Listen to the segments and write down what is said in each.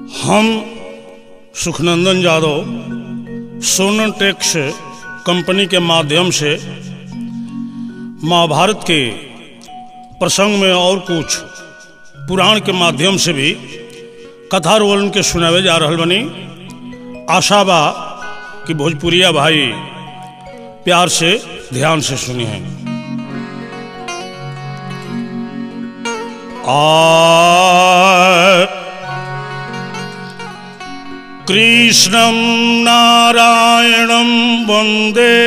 हम Sukhnandan Yadav सोनन tax company के माध्यम से महाभारत के प्रसंग में और कुछ पुराण के माध्यम से भी कथा रोलन के सुनावे जा रहल बनी। आशा बा कि भोजपुरिया भाई प्यार से ध्यान से सुनी है। कृष्णं नारायणं वंदे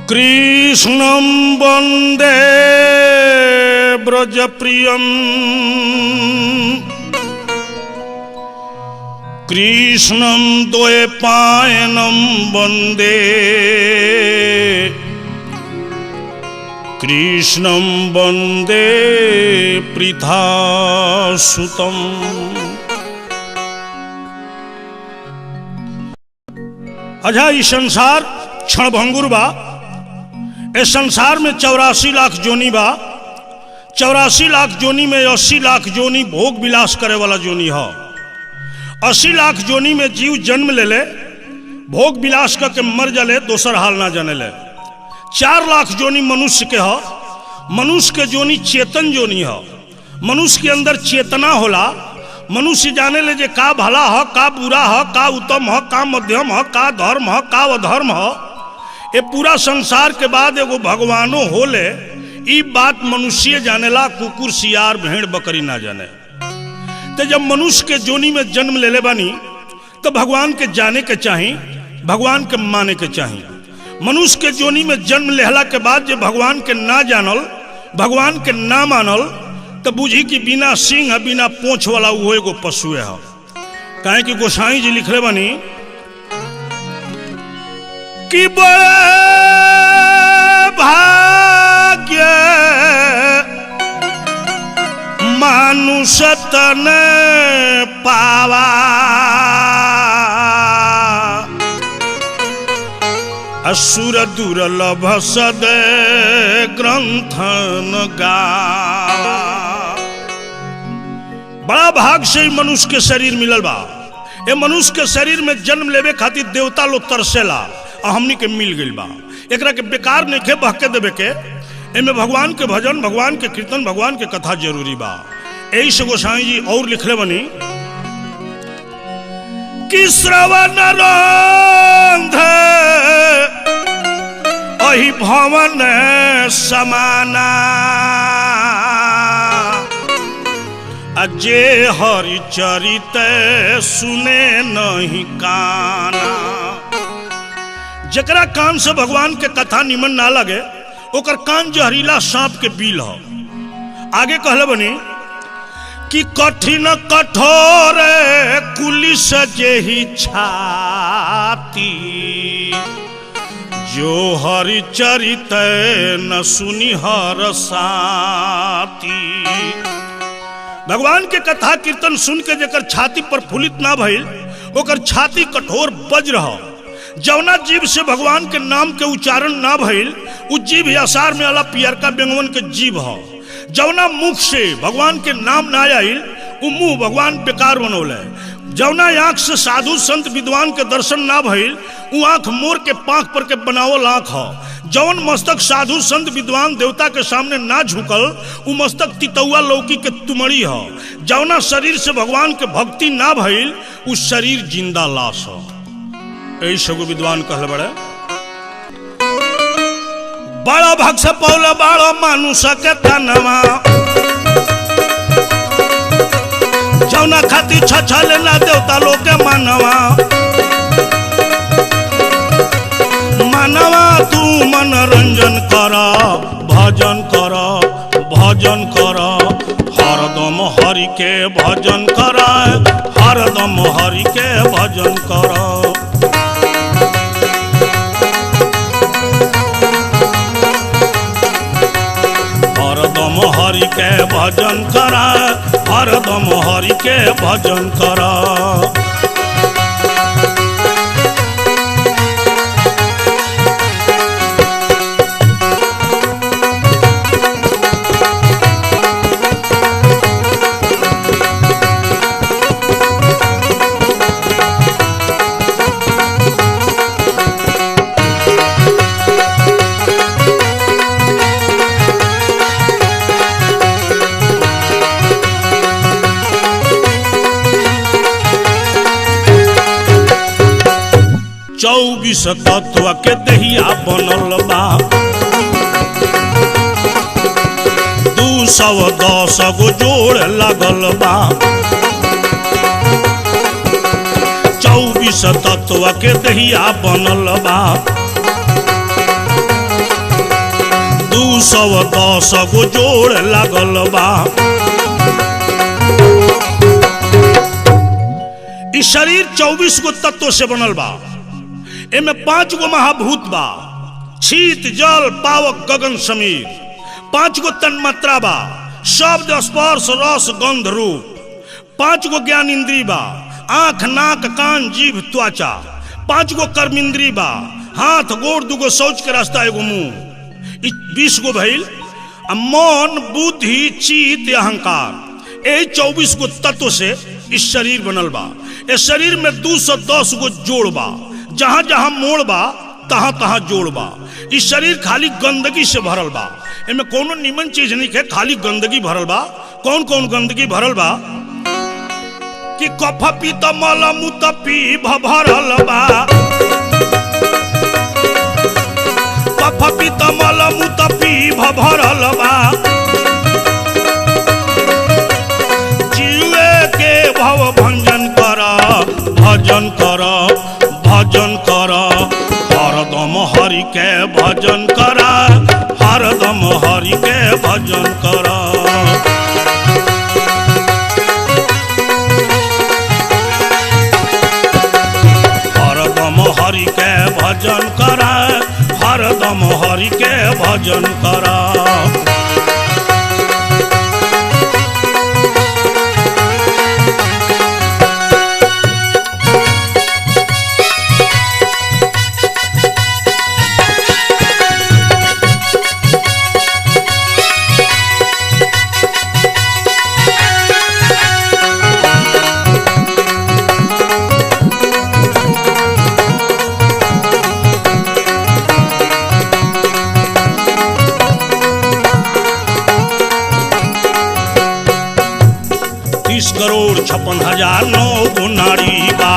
कृष्णं वंदे ब्रजप्रियं कृष्णं द्वैपायनं वंदे कृष्णं वंदे पृथासुतम्। अच्छा, ये संसार क्षणभंगुर बा। इस संसार में 84 लाख जोनी बा। 84 लाख जोनी में 80 लाख जोनी भोग विलास करे वाला जोनी है। 80 लाख जोनी में जीव जन्म ले ले, भोग विलास करके मर जले, दोसर हाल ना जाने ले। 4 लाख जोनी मनुष्य के है। मनुष्य के जोनी चेतन जोनी है। मनुष्य के अंदर चेतना होला। मनुष्य जाने ले जे का भला है, का बुरा है, का उत्तम है, का मध्यम है, का धर्म है, का अधर्म है। ये पूरा संसार के बाद एगो भगवानो होले, ई बात मनुष्य जानेला, कुकुर सियार भेड़ बकरी ना जाने। तो जब मनुष्य के जोनी में जन्म ले ले बानी तो भगवान के जाने के चाही, भगवान के माने के चाही। मनुष्य के जोनी में जन्म लेहला के बाद जे भगवान के ना जानल, भगवान के ना मानल, तो बुझी कि बिना सिंह बिना पोंछ वाला वो एगो पशु है। काहे कि गोसाई जी लिखले बनी कि बड़े भाग्य मानुष तन पावा, असुर दुर्लभ सद ग्रंथन गावा। बड़ा भाग से मनुष्य के शरीर मिलल बा। ये मनुष्य के शरीर में जन्म लेवे खातिर देवता लोग तरसेला और हमनी के मिल गइल बा। एकरा के बेकार नहीं खे बहके देवे के। एमे भगवान के भजन, भगवान के कीर्तन, भगवान के कथा जरूरी बा। यही से गोसाई जी और लिखले बनी कि श्रवण रंध्र अहि भवन समाना, अजे हरि चरित सुने नहीं काना। जकरा कान से भगवान के कथा निमन ना लगे, ओकर कान जहरीला सांप के बिल हो। आगे कहले बनी कि कठिन कठोर कुलिस जेहि छाती, जो हरि चरित न सुनी हर साती। भगवान के कथा कीर्तन सुन के जेकर छाती पर फुलित ना भइल, ओकर छाती कठोर वज्र हो। जौना जीव से भगवान के नाम के उच्चारण ना भइल, उ जीव आसार में अला पियरका बेंगवन के जीव हो। जौना मुख से भगवान के नाम ना आइल, उ मुंह भगवान बेकार बनौले। जौना आंख से साधु संत विद्वान के दर्शन ना भइल, उ आंख मोर के पांख पर के बनावल आंख हो। जौन मस्तक साधु संत विद्वान देवता के सामने ना झुकल, उ मस्तक तितौआ लौकी के तुमड़ी हो। जौना शरीर से भगवान के भक्ति ना भइल, उ शरीर जिंदा लाश हो। यही सगो विद्वान कहले बड़े बड़ा भग से पौल बाड़ो मानुष के तनवा, जौना खातिर छछले ना देवता लोग के मनवा। मनवा तू मनोरंजन कर, भजन कर, भजन कर, हरदम हरि के भजन कर, हरदम हरि के भजन कर। हरदम हरि के भजन कर, हरदम हरि के भजन कर। 24 तत्व के दहिया बनल बा 210 गो जोड़ लगल बा 24 तत्व के दहिया बनल बा 210 गो जोड़ लगल बा। इस शरीर 24 गो तत्व से बनल बा। एमे 5 गो महाभूत बा, शीत जल पावक गगन समीर। 5 गो तन्मात्रा बा, शब्द स्पर्श रस गंध रूप। 5 गो ज्ञान इंद्री बा, आंख नाक कान जीभ त्वचा। 5 गो कर्म इंद्री बा, हाथ गोड़ 2 गो शौच के रास्ता एगो मुंह। 20 गो भइल। मन बुद्धि चित्त अहंकार, ये 24 गो तत्व से इस शरीर बनल बा। इस शरीर में 210 गो जोड़ बा, जहां जहां मोड़ बा तहां तहां जोड़ बा। इस शरीर खाली गंदगी से भरल बा, इनमें कोनो निमन चीज नहीं है, खाली गंदगी भरल बा। कौन कौन गंदगी भरल बा कि कफ पीत मल मूत पी भरल बा। कफ पीत मल मूत पी भरल बा। जीवे के भव भंजन कर, भजन कर, भजन कर। हरदम हरि के भजन कर, हरदम हरि के भजन कर। हरदम हरि के भजन कर, हरदम हरि के भजन कर। करोड़ 56,009 गो नारी बा।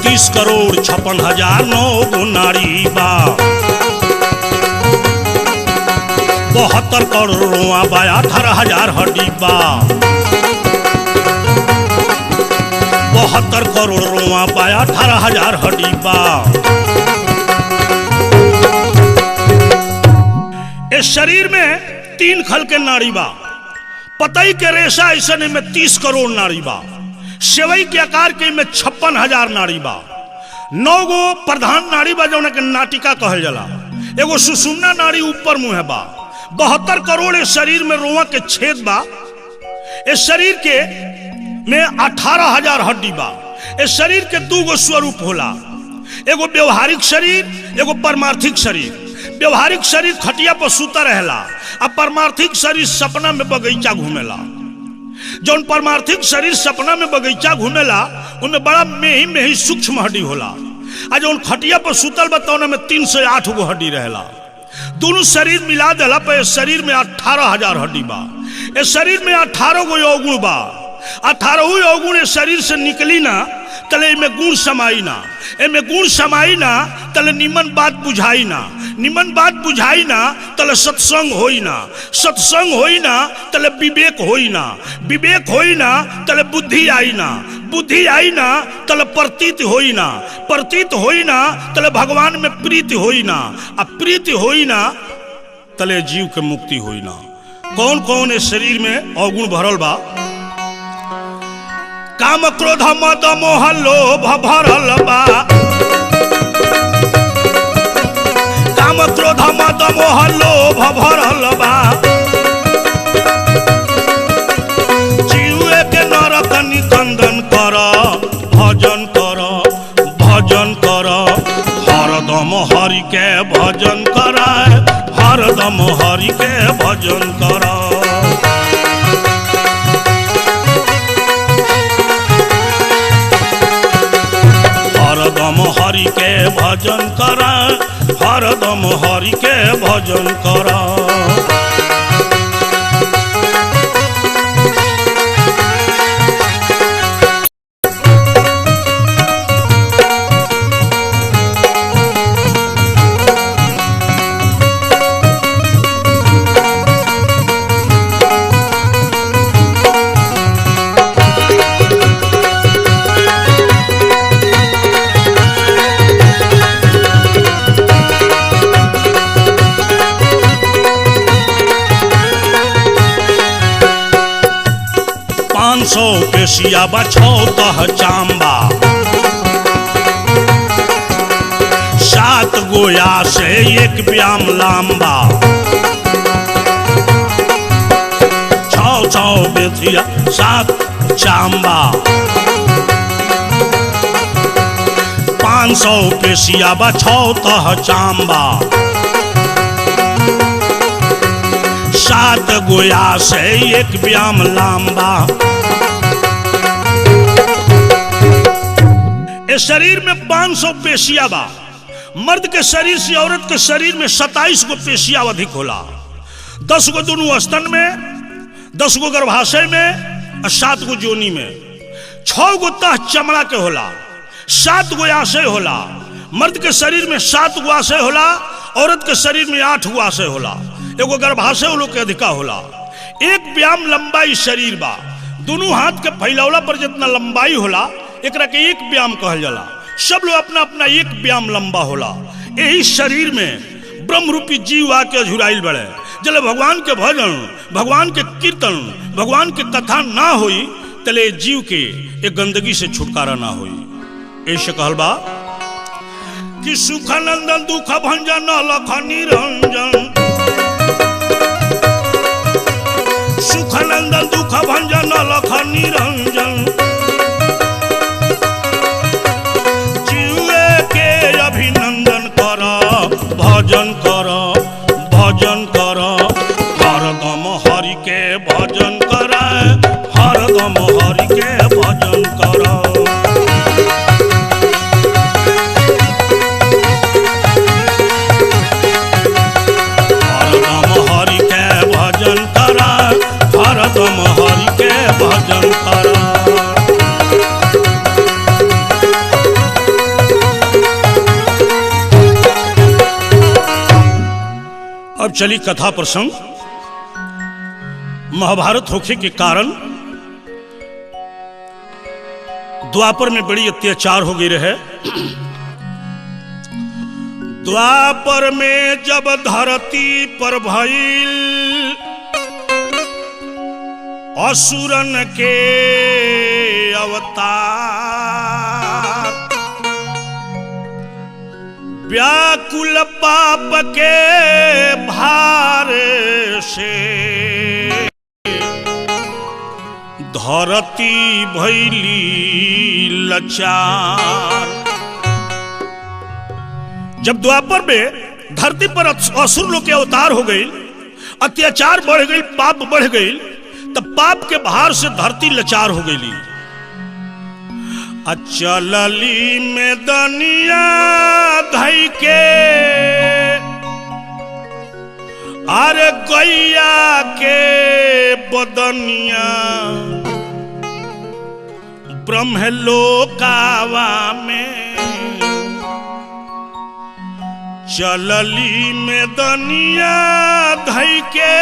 30 करोड़ 56,009 गो नारी बा। 72 करोड़ रोआ बा, 18,000 हड्डी बा। 72 करोड़ रोआ बा, 18,000 हड्डी बा। इस शरीर में 3 खल के नाड़ी बा। पतई के रेशा ऐसा में 30 करोड़ नाड़ी बा। सेवई के आकार के में 56,000 नाड़ी बा। 9 गो प्रधान नाड़ी बा, जौन के नाटिका कहल जाला। एगो सुषुम्ना नाड़ी ऊपर मुंह बा। 72 करोड़ इस शरीर में रोआ के छेद बा। इस शरीर के में 18,000 हड्डी बा। इस शरीर के 2 गो स्वरूप होला, एगो व्यवहारिक शरीर, एगो परमार्थिक शरीर। व्यवहारिक शरीर खटिया पर सूता रहेला, अब परमार्थिक शरीर सपना में बगीचा घूमेला। जौन परमार्थिक शरीर सपना में बगीचा घूमेला, उनमें बड़ा मेही मेही सूक्ष्म हड्डी होला। आ जौन खटिया पर सूतल बा तो में 3 से 8 गो हड्डी रहेला। दोनों शरीर मिला देला पर शरीर में 18,000 हड्डी बा। इस शरीर में 18 गो अवगुण बा। 18 अवगुण इस शरीर से निकली ना तले इमे गुण समाई ना। एमे गुण समाई ना तले निमन बात बुझाई ना। निमन बात बुझाई ना तले सत्संग होई ना। सत्संग होई ना तले विवेक होई ना। विवेक होई ना तले बुद्धि आई ना। बुद्धि आई ना तले प्रतीत होई ना। प्रतीत होई ना तले भगवान में प्रीति होई ना। अब प्रीति होई ना तले जीव के मुक्ति होई ना। कौन कौन इस शरीर में अवगुण भरल बा? काम क्रोध मद मोह लोभ भरल बा। काम क्रोध मद मोह लोभ भरल बा। जीवे के नरक निकंदन कर, भजन कर, भजन कर। हरदम हरि के भजन कर, हरदम हरि के भजन कर। हरदम हरि के भजन कर, हरदम हरि के भजन कर। 500 पेशिया बा 6 तह चांबा 7 गोया से 1 व्याम लांबा 6 पेशिया 7 चांबा 500 पेशिया बा 6 तह चांबा 7 गोया से 1 व्याम लांबा। इस शरीर में 500 पेशिया बा। मर्द के शरीर से औरत के शरीर में 27 गो पेशिया अधिक होला। 10 गो दोनों स्तन में, 10 गो गर्भाशय में और 7 गो जोनी में। 6 गो तह चमड़ा के होला, 7 गो आशय होला। मर्द के शरीर में 7 गो आशय होला, औरत के शरीर में 8 गो आशय होला। एगो गर्भाशय लोग के अधिका होला। 1 व्याम लंबाई शरीर बा। दोनों हाथ के फैलावला पर जितना लंबाई होला एकरा के 1 व्याम कहल जाला। सब लोग अपना अपना 1 व्याम लंबा होला। यही शरीर में ब्रह्म रूपी जीव आके अझुराइल बड़े। जले भगवान के भजन, भगवान के कीर्तन, भगवान के कथा ना होई तले जीव के एक गंदगी से छुटकारा ना होई। ऐसे कहल बा कि सुखानंदन दुख भंजन लख निरंजन, सुखानंदन दुख भंजन लख निरंजन, जीवे के अभिनंदन कर, भजन कर, भजन कर, हरदम हरि के भजन कर, हरदम हरि के भजन कर। हरदम हरि के भजन कर। अब चली कथा प्रसंग। महाभारत होखे के कारण द्वापर में बड़ी अत्याचार हो गई रहे। द्वापर में जब धरती पर भइल असुरन के अवतार, व्याकुल पाप के भार से धरती भइली लाचार। जब द्वापर में धरती पर असुर लोग के अवतार हो गई, अत्याचार बढ़ गई, पाप बढ़ गई, तब पाप के भार से धरती लाचार हो गई। चलली में दनिया धई के अरे गैया के बदनिया ब्रह्मलोकावा में, चलली में दनिया धई के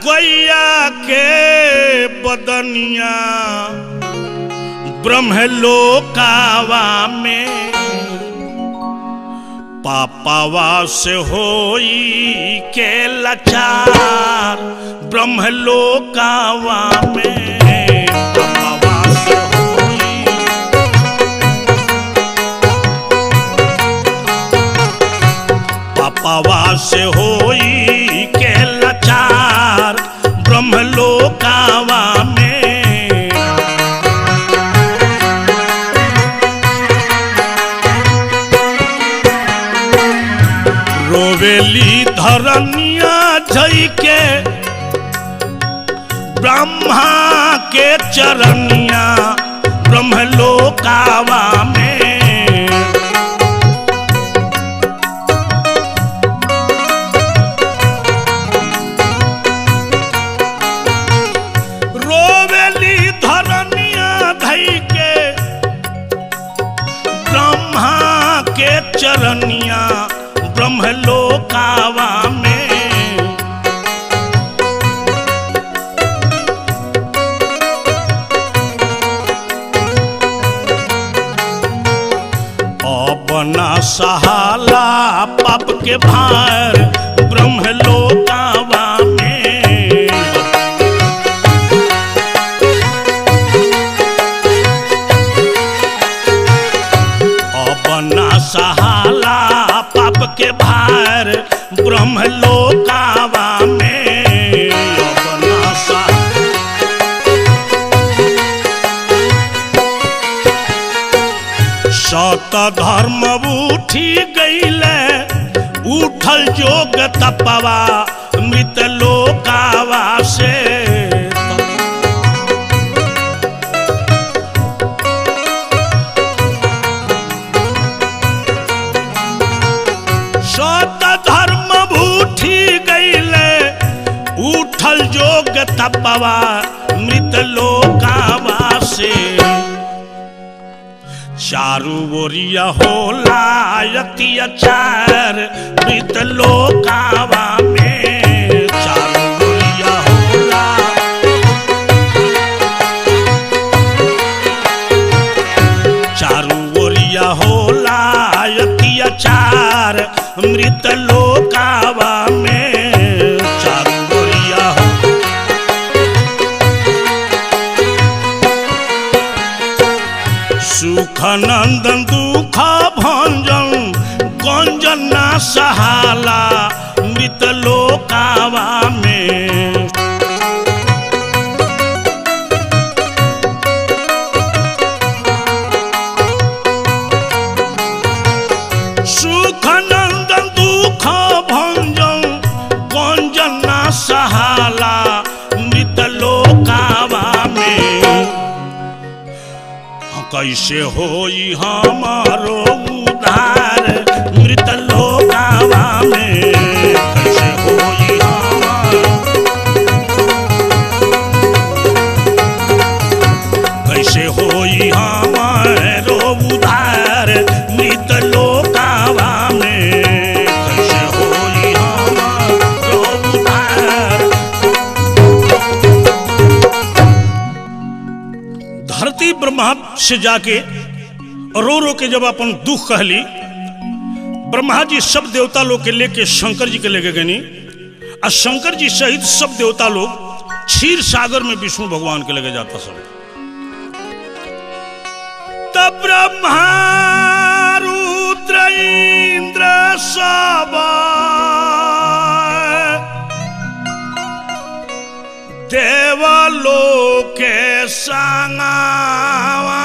गैया के बदनिया ब्रह्मलोकावा में, पापावा से होई के लाचार ब्रह्मलोकावा में, पापावा से होई, पापावा से होई के लाचार ब्रह्मलोकावा में। रोवेली धरनिया झई के ब्रह्मा के चरनिया ब्रह्मलोकावा में, रोवेली धरनिया धई के ब्रह्मा के चरनिया ब्रह्मलोकावा में। अपना सहाला पाप के भार ब्रह्मलोकावा में, के भार ब्रह्मलोकावा में अपना सा सत धर्म उठी गईले उठल जोग तपवा मृत लोकावा से सत धर्म उठी गईले उठल जोग तपवा मृत लोकावा से चारू ओरिया होला अत्याचार मृत लोकावा में चारू ओरिया होला चारू ओरिया होला अत्याचार मृत लोकावा में चारू ओरिया सुख नंदन दुख भंजन गंजन ना सहाला मृत लोकावा में सुख नंदन दुख भंजन गंजन ना सहाला मृत लोकावा में कैसे होई हमारो उद्धार मृत लोकावा में कैसे होई कैसे होई हमारो उद्धार मृत लोकावा में कैसे होई हमारो उद्धार। धरती ब्रह्मा से जाके रो रो के जब अपन दुख कहली ब्रह्मा जी सब देवता लोग के लेके शंकर जी के लेके गनी और शंकर जी सहित सब देवता लोग क्षीर सागर में विष्णु भगवान के लेके जाता सब। तब ब्रह्मा रुद्र इंद्र सब देवलोक के संगवा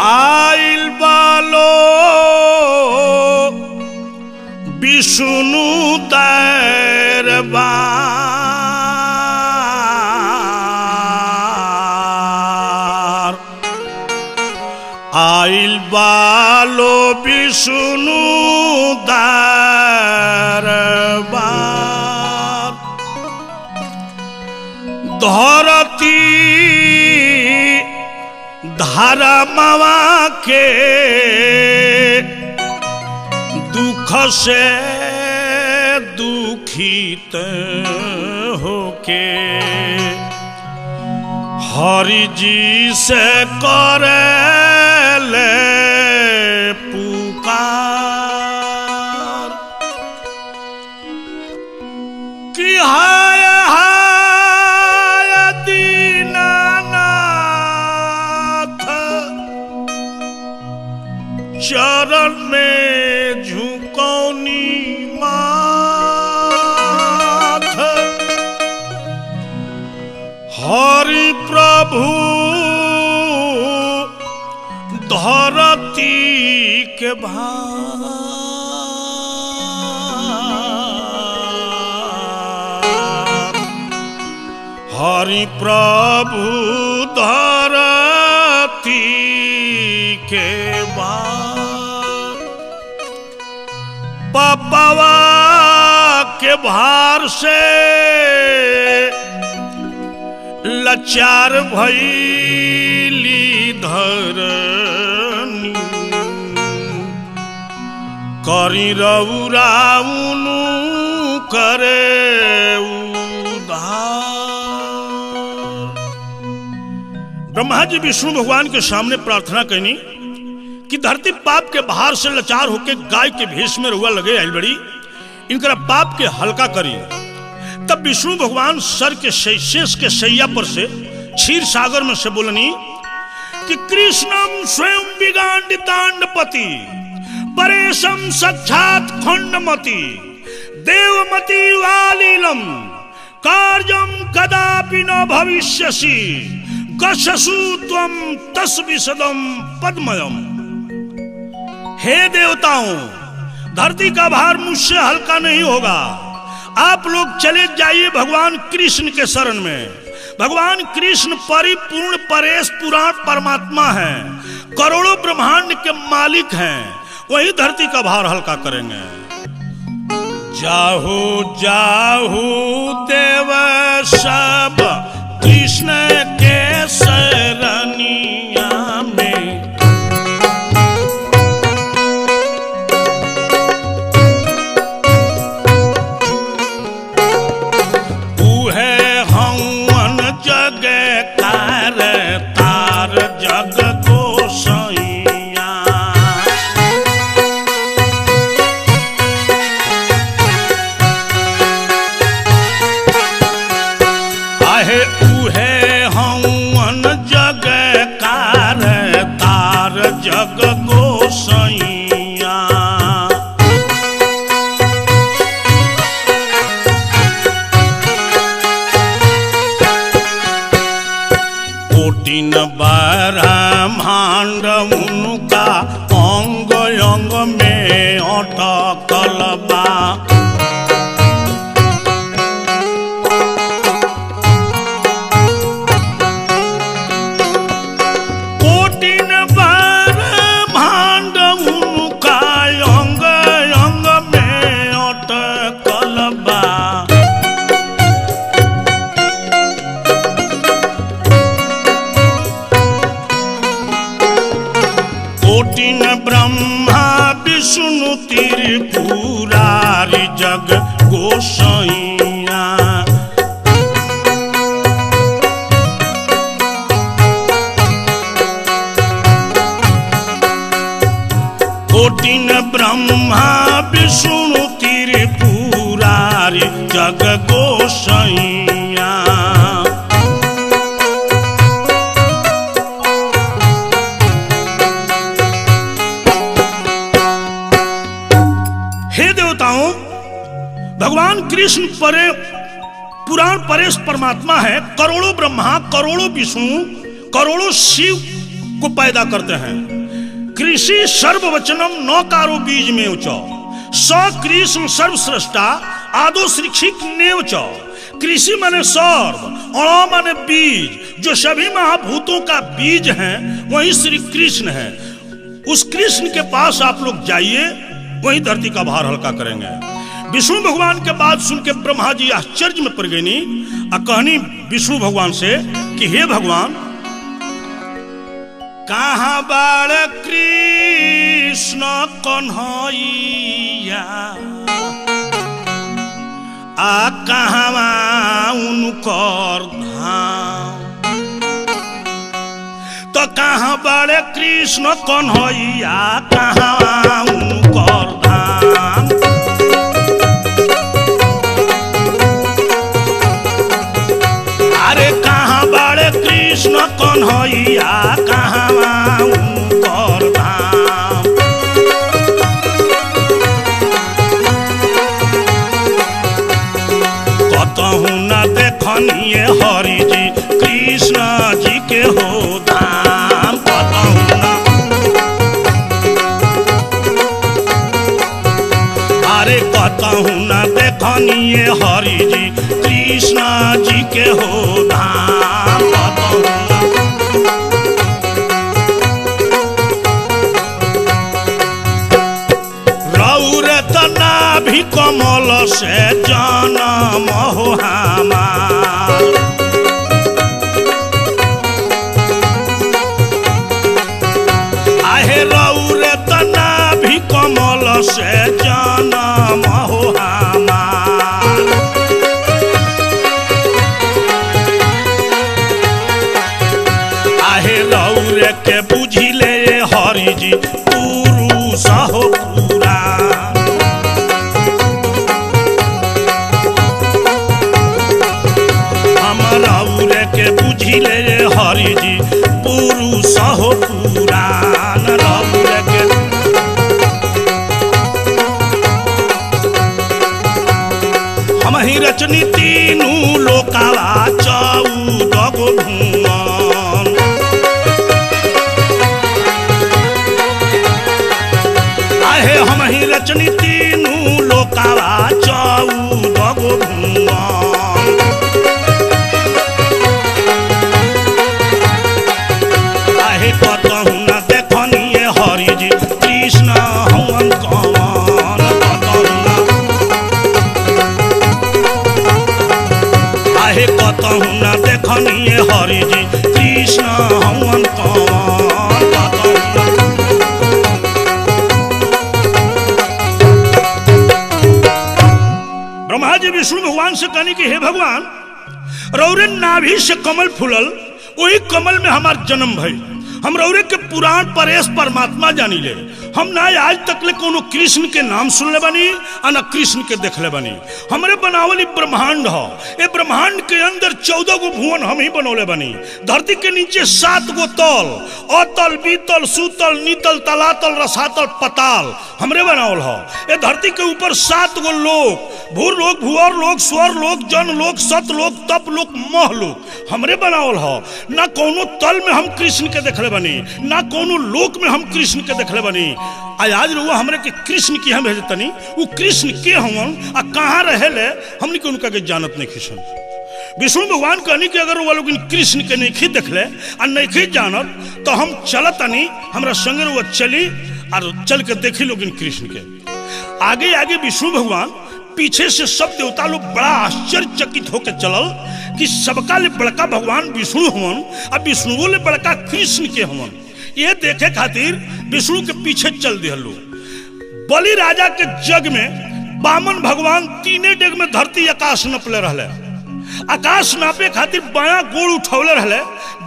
आइल बालो विष्णु दरबार आइल बालो विष्णु दरबार धरती धर्मवा के दुख से दुखित होके हरि जी से करेले पुकार कि हाय हाय दीनानाथ चरण में झुकौनी माथ हरि प्रभु धरती के भार हरि प्रभु धरती के भार पपवा के भार से लाचार भइली धरनी करी रउराउनु करे उद्धार। ब्रह्मा जी विष्णु भगवान के सामने प्रार्थना करनी कि धरती पाप के भार से लाचार होके गाय के भेष में रुआ लगे आइल बड़ी इनका पाप के हल्का करी। तब विष्णु भगवान सर के शेष के सैया पर से क्षीर सागर में से बोलनी कि कृष्णम स्वयं विगांडितांडपति परेशम साक्षात खंडमति देवमति वालीलम कार्यम कदापि न भविष्यसि गच्छसु त्वं तस्विशदम पद्मयम। हे देवताओं, धरती का भार मुझसे हल्का नहीं होगा। आप लोग चले जाइए भगवान कृष्ण के शरण में। भगवान कृष्ण परिपूर्ण परेश पुराण परमात्मा हैं, करोड़ों ब्रह्मांड के मालिक हैं, वही धरती का भार हल्का करेंगे। जाहु जाहु देव सब कृष्ण के शरणिया में, जग गोसाइया। आहे उहे हवन जग कार तार जग गोसाइया। कोटिन ब्रह्मांड उनका अंग अंग में अटकल बा। कोटिन ब्रह्मांड उनका अंग अंग में अटकल बा। कोटिन ब्रह्मा विष्णु त्रिपुरारि जग गोसाइया। कोटिन ब्रह्मा विष्णु त्रिपुरारि जग गोसाइया। हे देवताओं, भगवान कृष्ण परे पुराण परेश परमात्मा है। करोड़ों ब्रह्मा, करोड़ों विष्णु, करोड़ों शिव को पैदा करते हैं। कृषि सर्ववचनम नौकारो बीज में उचौ स कृष्ण सर्वश्रेष्ठा आदो शिक्षिक नेवच। कृषि माने सर्व, अणो माने बीज, जो सभी महाभूतों का बीज हैं वही श्री कृष्ण है। उस कृष्ण के पास आप लोग जाइए, वही धरती का भार हल्का करेंगे। विष्णु भगवान के बात सुन के ब्रह्मा जी आश्चर्य में पड़ गई और कहनी विष्णु भगवान से कि हे भगवान, कहाँ बाड़ कृष्ण कन्हैया आ कहाँ उनकर धाम। तो कहाँ बाड़ कृष्ण कन्हैया कहाँ उनकर धाम। अरे कहाँ बाड़ कृष्ण कन्हैया कहाँ उनकर धाम। कतहु न देखनिए हरि जी कृष्ण जी के हो धाम। कतहु न, अरे कतहु न देखनिए हरि जी कृष्ण जी के हो धाम। रौरे तना भी कमल से जन्म हो हमार। आहे रौरे तना भी कमल से जन्म हो हमार। आहे रौरे के बुझिले हरि जी पुरुष हो पूरा। हम रौरे के बुझिले हरि जी पुरुष पुराण रौरे के हम ही रचनी तीनू लोकावा 14 गो भुवन आहे हम ही रचनी तीनू लोकावा 14 गो भुवन आहे कतहु न देखनिए हरि जी कृष्ण हवन कवन आहे कतहु न देखनिए हरि जी कृष्ण हवन कवन ब्रह्मा जी विष्णु भगवान से कहने की हे भगवान रौरे नाभि से कमल फूलल वही कमल में हमार जन्म भई हम रौरे के पुराण परेश परमात्मा जानी ले हम ना आज तक ले कोनो कृष्ण के नाम सुन ले बनी और न कृष्ण के देख ले बनी हमरे बनावली ब्रह्मांड हो ये ब्रह्मांड के अंदर 14 गो भुवन हम ही बनौले बनी धरती के नीचे 7 गो तल अतल बीतल सुतल नीतल तलातल रसातल पताल हमरे बनावल हो ये धरती के ऊपर 7 गो लोक भूर लोक भुवर लोक स्वर लोक जन लोक सत लोक तप लोक मोह लोक हमरे बनावल हो ना कोनो तल में हम कृष्ण के देखले बनी ना कोनो लोक में हम कृष्ण के देखले बनी आज रुआ हमरे के कृष्ण की हम भेजतनी वो कृष्ण के हमन आ कहाँ रहेले हमनी के उनका के जानत नहीं खिसन विष्णु भगवान कहनी कि अगर वो लोग कृष्ण के नहीं देखले और नहीं जानत तो हम चलतनी हमरा संगे वो चली और चल के देखी लोग कृष्ण के आगे आगे विष्णु भगवान पीछे से सब देवता लोग बड़ा आश्चर्यचकित होकर चलल कि सबका ले बड़का भगवान विष्णु हवन और विष्णुओं ले बड़का कृष्ण के हवन ये देखे खातिर विष्णु के पीछे चल दिया लोग बलि राजा के जग में बामन भगवान 3 डेग में धरती आकाश नपले रहले आकाश नापे खातिर बाया गोड़ उठौले रहले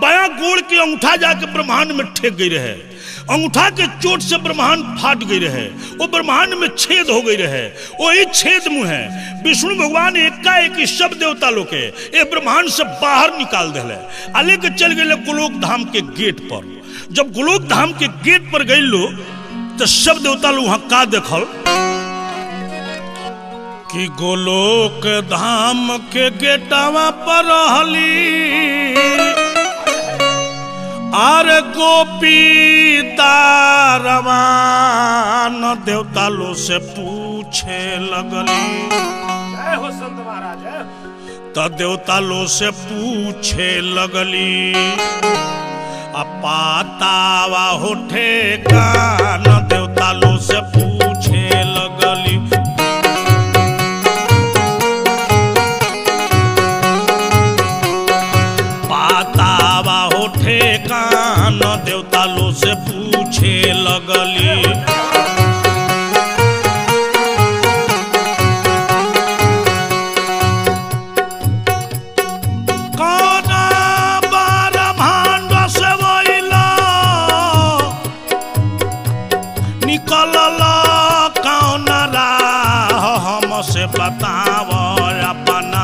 बाया गोड़ के अंगूठा जाके ब्रह्मांड में ठेक गई रहे अंगूठा के चोट से ब्रह्मांड फाट गई रहे वो ब्रह्मांड में छेद हो गई रहे वही छेद मुँह है विष्णु भगवान एकाएक सब देवता लोग के ये ब्रह्मांड से बाहर निकाल दिले आ लेके चल गए गोलोक धाम के गेट पर जब गोलोक धाम के गेट पर गए लोग तो सब देवता लोग वहां का देखल कि गोलोक धाम के गेटवा पर रहली आर गोपी दारवान देवता लो से पूछे लगली जय हो संत महाराज तो देवता लो से पूछे लगली अपातावा होठे कान देवता लो से पूछे लगली पातावा होठे कान देवता लो से पूछे लगली बताव अपना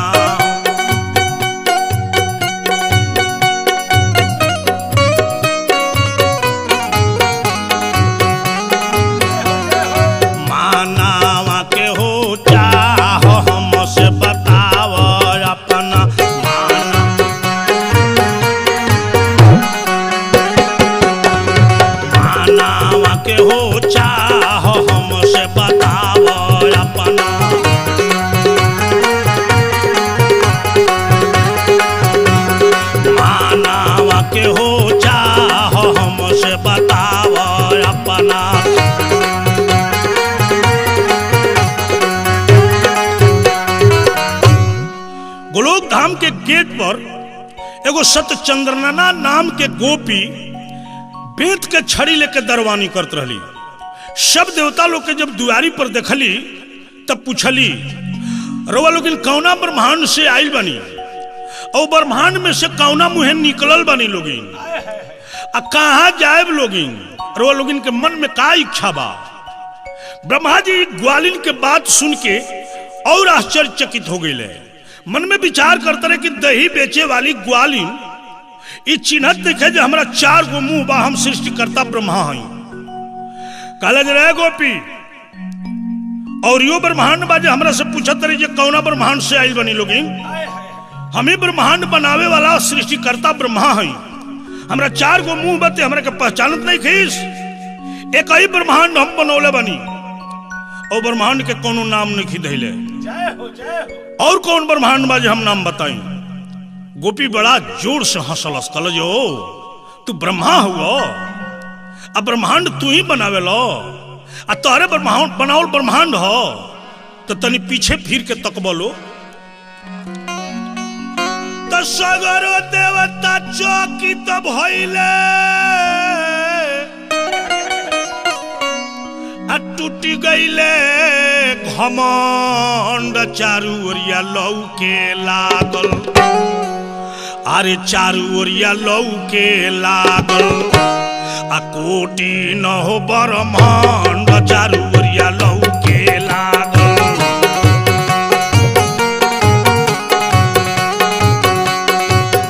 मानावा के हो चाह हमसे बताव अपना मानावा के हो चाह हमसे बताव अपना के हो चाह हमसे बताव अपना गोलोक धाम के गेट पर एगो सतचंद्रना नाम के गोपी बेत के छड़ी लेके दरवानी करत रहली सब देवता लोग के जब दुआरी पर देखली तब पूछली रउआ लोग कौना ब्रह्मांड से आइल बनी और ब्रह्मांड में से कौना मुहे निकलल बनी लोगिन आ कहाँ जाए लोगिन और लोगिन के मन में का इच्छा बा ब्रह्मा जी ग्वालिन के बात सुन के और आश्चर्यचकित हो गए मन में विचार करते रहे कि दही बेचे वाली ग्वालिन ई चिन्हत देखे जो हमरा 4 गो मुंह बा, हम सृष्टिकर्ता ब्रह्मा हई। कहले जे रे गोपी, और यो ब्रह्मांड बा जे हमरा से पूछत रही जे कौना ब्रह्मांड से आइल बनी लोगिन। हमें ब्रह्मांड बनावे वाला सृष्टिकर्ता ब्रह्मा हई। हमरा 4 गो मुंह बते, हमरा के पहचानत नहीं खीस। एक ही ब्रह्मांड हम बनौले बनी, और ब्रह्मांड के कोनो नाम नहीं खिदैले। और कौन ब्रह्मांड बा जे हम नाम बताई। गोपी बड़ा जोर से हंसलस, कहल जो तू ब्रह्मा हुआ, अब ब्रह्मांड तू ही बनावे लो, आ तोहरे ब्रह्मांड बनावल ब्रह्मांड हो, तो तनी पीछे फिर के तक बोलो। तो सगरो देवता चौकी तब भइले, टूटी गईले घमंड, चारू ओरिया लौके लागल। अरे चारू ओरिया लौके लागल, आ कोटि न हो ब्रह्मांड, चारू ओरिया लौके लागल।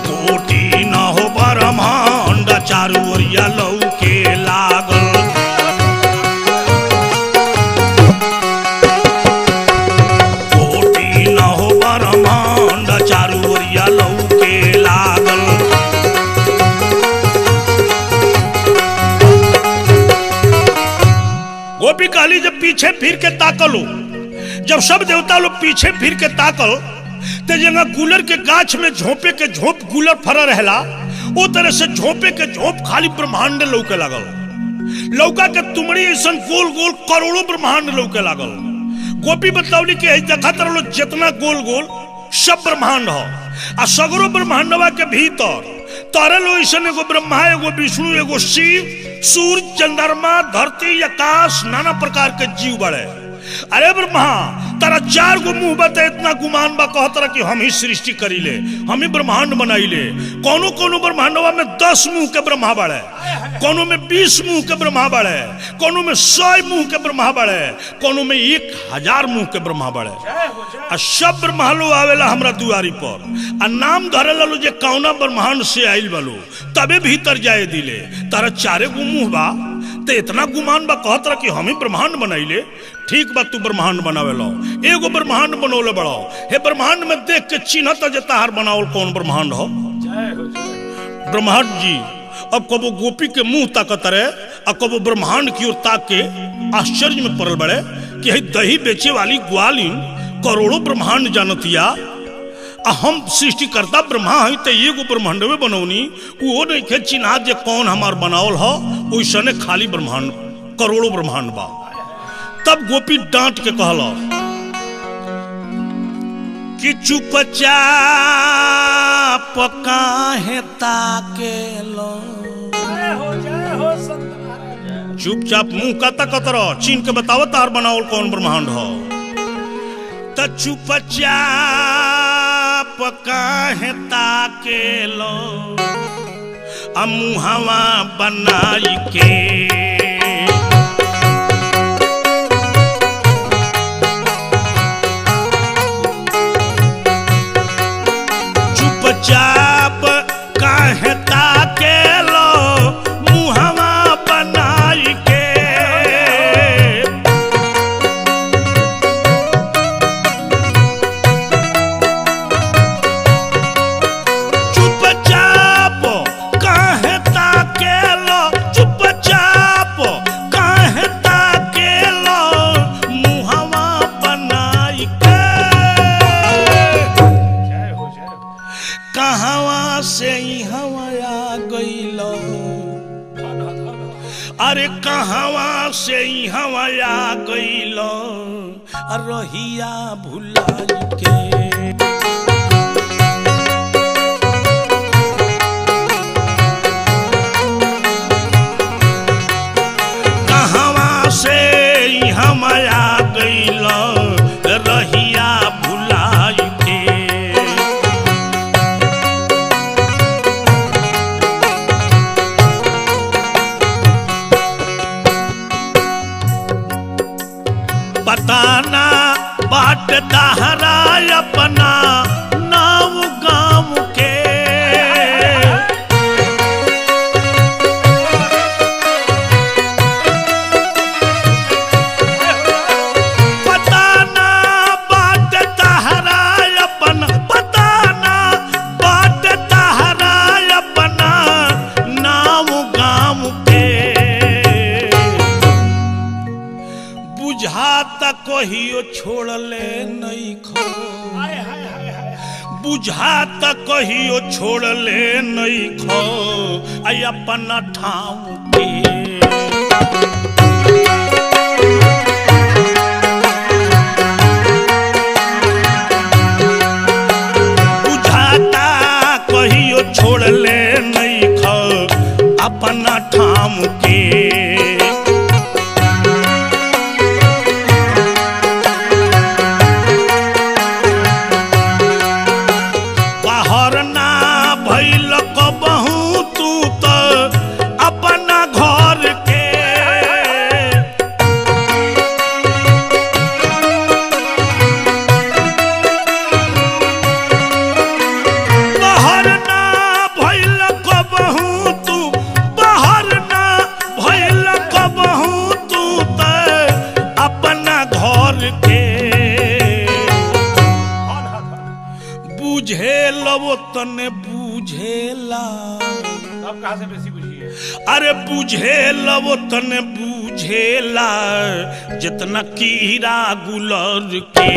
कोटि न हो ब्रह्मांड, चारू ओरिया लौके लागल। गोपी काली जब पीछे फिर के ताकलो, जब सब देवता लोग पीछे फिर के ताकल, ते जगह गुलर के गाछ में झोंपे के झोंप गुलर फरा रहला, ओ तरह से झोंपे के झोंप खाली ब्रह्मांड लौके लागल। लौका के तुमड़ी ऐसा गोल गोल करोड़ों ब्रह्मांड लौके लागल। गोपी बतौली के देखा तरलो जितना गोल गोल सब ब्रह्मांड हो, आ सगरो ब्रह्मांडवा के भीतर तरल ऐसन एगो ब्रह्मा, एगो विष्णु, एगो शिव, सूर्य, चंद्रमा, धरती, आकाश, नाना प्रकार के जीव बड़े। अरे ब्रह्मा, तारा 4 गो मुंह बता, इतना गुमान बा कहतरा कि हम ही सृष्टि करीले, हम ही ब्रह्मांड बनाइले। कोनो कोनो ब्रह्मांडवा में 10 मुंह के ब्रह्मा बड़े, कोनो में 20 मुंह के ब्रह्मा बड़े, कोनो में 100 मुंह के ब्रह्मा बड़े, कोनो में 1000 मुंह के ब्रह्मा बड़े। आ सब ब्रह्मा लो आवेला हमरा दुआरी पर, आ नाम धरे लो जे कौना ब्रह्मांड से आइल बालो, तबे भीतर जाए दिले। तारा 4 गो मुंह बा, ते इतना गुमान बा कहतरा कि हम ही ब्रह्मांड बनाइले। ठीक बा, तू ब्रह्मांड बनावे लो, एगो ब्रह्मांड बनौले बड़ो। हे ब्रह्मांड में देख के चिन्हत जे ताहार बनावल कौन ब्रह्मांड हो। ब्रह्मांड जी अब कबो गोपी के मुंह ताकत रहे, अब कबो ब्रह्मांड की ओर ताक के आश्चर्य में पड़ल बड़े कि हे दही बेचे वाली ग्वालिन करोड़ों ब्रह्मांड जानतिया, आ हम सृष्टिकर्ता ब्रह्मा हई, तो एगो ब्रह्मांड में बनौनी, वो नहीं के चिन्हा जे कौन हमार बनावल हो। वैसने खाली ब्रह्मांड करोड़ों ब्रह्मांड बा। तब गोपी डांट के कहला कि चुपचाप काहे ताकेलो, चुपचाप मुंह का ताकत रहो, चीन के बताओ तार बनावल कौन ब्रह्मांड हो। तो चुपचाप काहे ताकेलो, आ मुहावा बनाई के। चुपचाप काहे ताकेलो, मुहावा बनाई के। चुपचाप काहे ताकेलो, चुपचाप काहे ताकेलो, मुहावा बनाई के। कहावा से हवा आ गईलो, अरे कहावा से हवा आ गईलो, रहिया भुलाई के। कहावा से हवा आ गईलो, रहिया भुलाई के। बताना बाट दहरा अपना नाव गाँव के, बुझाता कहियो छोड़ले नहीं खो, बुझाता कहियो छोड़ले नहीं खो, आई अपना ठाव के छोड़ले नहीं खो अपना ठाम के। बाहर ना भइल कबहू तू तो अपना घर के, बुझेला तने बुझेला, अब कहाँ से बेसी बुझिए। अरे बुझेला तने बुझेला जितना कीड़ा गुलर के।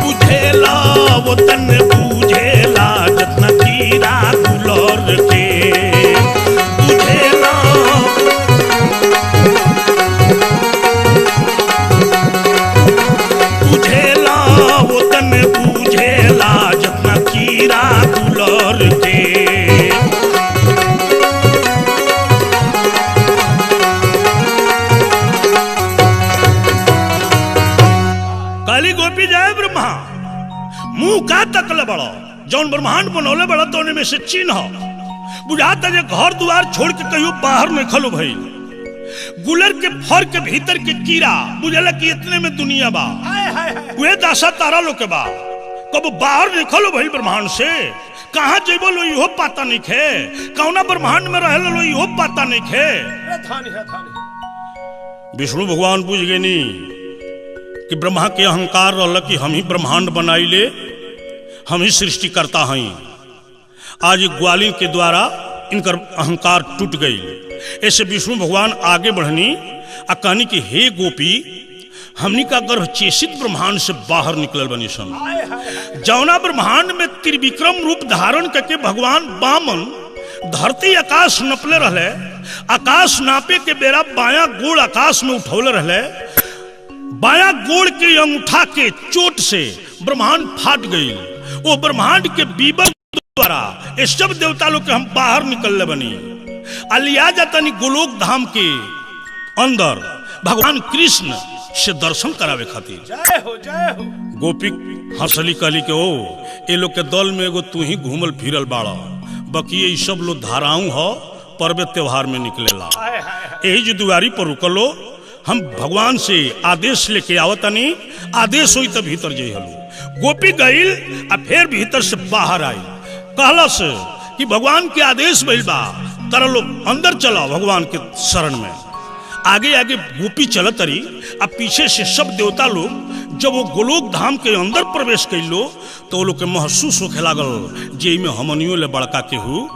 बुझेला तने बुझेला जितना कीड़ा गुलर के। काली गोपी जाए ब्रह्मा मुंह का तकले बड़ा जौन ब्रह्मांड बनौले बड़ा तो में से चिन्ह बुझाता जे घर द्वार छोड़ के कहियो बाहर में खलो भई। गुलर के फर के भीतर के कीड़ा बुझला कि इतने में दुनिया बा, वे दासा तारा लो के बा कब बाहर निकलो भई ब्रह्मांड से। कहाँ जेबो लो इहो पता नहीं खे, कौना ब्रह्मांड में रहलो लो इहो पता नहीं खे। विष्णु भगवान बुझ गए नी कि ब्रह्मा के अहंकार रहल कि हम ही ब्रह्मांड बनाई ले, हम ही सृष्टि करता हई। आज ग्वालिन के द्वारा इनकर अहंकार टूट गई। ऐसे विष्णु भगवान आगे बढ़नी आ कहनी कि हे गोपी हमनी का गर्भ चेषित ब्रह्मांड से बाहर निकलल बनी सन। जौना ब्रह्मांड में त्रिविक्रम रूप धारण करके भगवान वामन धरती आकाश नपले रहले, आकाश नापे के बेरा बाया गोड़ आकाश में उठौले रहले, बाया गोड़ के अंगूठा के चोट से ब्रह्मांड फाट गई। वो ब्रह्मांड के बीबल द्वारा ये सब देवता लोग के हम बाहर निकलले बनी। अलिया जातनी गोलोक धाम के अंदर भगवान कृष्ण से दर्शन करावे खातिर। जय हो जय हो। गोपी हंसली कहली के ओ ये लोग के दल में एगो तू ही घूमल फिरल बाड़ा, बाकी ये सब लोग धाराऊ हो पर्व त्योहार में निकलेला। यही जो दुआरी पर रुकलो हम भगवान से आदेश लेके आवतनी, आदेश हुई तो भीतर जाइ हलो। गोपी गईल आ फिर भीतर से बाहर आई, कहलस कि भगवान के आदेश भइल बा तारा लोग अंदर चला भगवान के शरण में। आगे आगे गोपी चलत रही, अब पीछे से सब देवता लोग जब वो गोलोक धाम के अंदर प्रवेश कैलो तो वो लोग के महसूस होखे लागल जे में हमनियों ले बड़का केहू